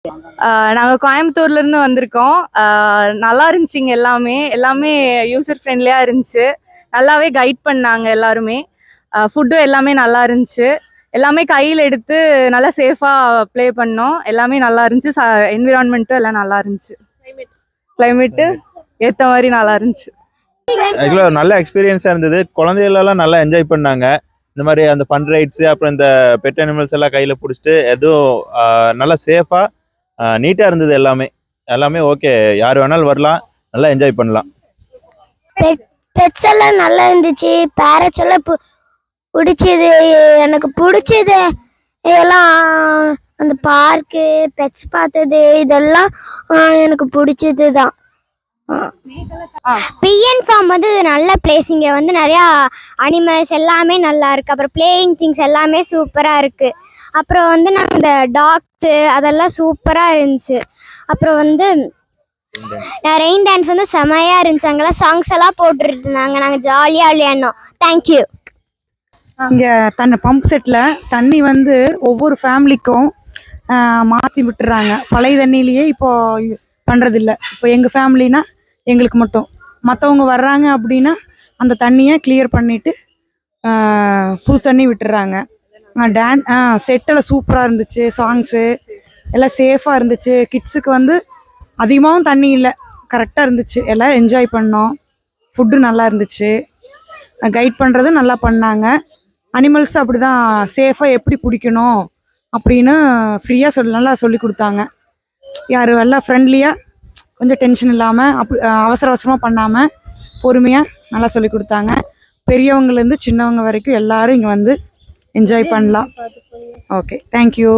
நாங்கள் கோயம்புத்தூர்லேருந்து வந்திருக்கோம். நல்லா இருந்துச்சுங்க. எல்லாமே யூசர் ஃப்ரெண்ட்லியாக இருந்துச்சு. நல்லாவே கைட் பண்ணாங்க எல்லாருமே. ஃபுட்டும் எல்லாமே நல்லா இருந்துச்சு. எல்லாமே கையில் எடுத்து நல்லா சேஃபாக ப்ளே பண்ணோம். எல்லாமே நல்லா இருந்துச்சு. என்விரான்மெண்ட்டும் எல்லாம் நல்லா இருந்துச்சு. கிளைமேட்டு ஏற்ற மாதிரி நல்லா இருந்துச்சு. ஆக்சுவலாக நல்ல எக்ஸ்பீரியன்ஸாக இருந்தது. குழந்தைகளெல்லாம் நல்லா என்ஜாய் பண்ணாங்க. இந்த மாதிரி அந்த ஃபன் ரைட்ஸு, அப்புறம் இந்த பெட் அனிமல்ஸ் எல்லாம் கையில் பிடிச்சிட்டு எதுவும் நல்லா சேஃபாக நீட்டாக இருந்தது. எல்லாமே ஓகே. யார் வேணாலும் வரலாம், நல்லா என்ஜாய் பண்ணலாம். பெட்ஸ் எல்லாம் நல்லா இருந்துச்சு. பேரட்ஸ் எல்லாம் பிடிச்சது. எனக்கு பிடிச்சது எல்லாம் அந்த பார்க்கு, பெட்ஸ் பார்த்தது, இதெல்லாம் எனக்கு பிடிச்சது தான். பிஎன் ஃபார்ம் வந்து நல்ல பிளேஸ். இங்கே வந்து நிறையா அனிமல்ஸ் எல்லாமே நல்லா இருக்குது. அப்புறம் பிளேயிங் திங்ஸ் எல்லாமே சூப்பராக இருக்குது. அப்புறம் வந்து நாங்கள் இந்த டாக்ஸு அதெல்லாம் சூப்பராக இருந்துச்சு. அப்புறம் வந்து ரெயின் டான்ஸ் வந்து செமையாக இருந்துச்சு. அங்கெல்லாம் சாங்ஸ் எல்லாம் போட்டுட்டு இருந்தாங்க. நாங்கள் ஜாலியாக விளையாடணும். தேங்க்யூ. இங்கே பம்ப் செட்டில் தண்ணி வந்து ஒவ்வொரு ஃபேமிலிக்கும் மாற்றி விட்டுறாங்க. பழைய தண்ணியிலேயே இப்போது பண்ணுறதில்ல. இப்போ எங்கள் ஃபேமிலினா எங்களுக்கு மட்டும், மற்றவங்க வர்றாங்க அப்படின்னா அந்த தண்ணியை கிளியர் பண்ணிவிட்டு புது தண்ணி விட்டுறாங்க. செட்டெல்லாம் சூப்பராக இருந்துச்சு. சாங்ஸு எல்லாம் சேஃபாக இருந்துச்சு. கிட்ஸுக்கு வந்து அதிகமாகவும் தண்ணி இல்லை, கரெக்டாக இருந்துச்சு. எல்லோரும் என்ஜாய் பண்ணோம். ஃபுட்டு நல்லா இருந்துச்சு. கைட் பண்ணுறதும் நல்லா பண்ணாங்க. அனிமல்ஸ் அப்படி தான் சேஃபாக எப்படி பிடிக்கணும் அப்படின்னு ஃப்ரீயாக நல்லா சொல்லி கொடுத்தாங்க. யார் எல்லாம் ஃப்ரெண்ட்லியாக, கொஞ்சம் டென்ஷன் இல்லாமல், அவசர அவசரமாக பண்ணாமல் பொறுமையாக நல்லா சொல்லி கொடுத்தாங்க. பெரியவங்கலேருந்து சின்னவங்க வரைக்கும் எல்லோரும் இங்கே வந்து என்ஜாய் பண்ணலாம். Okay, thank you.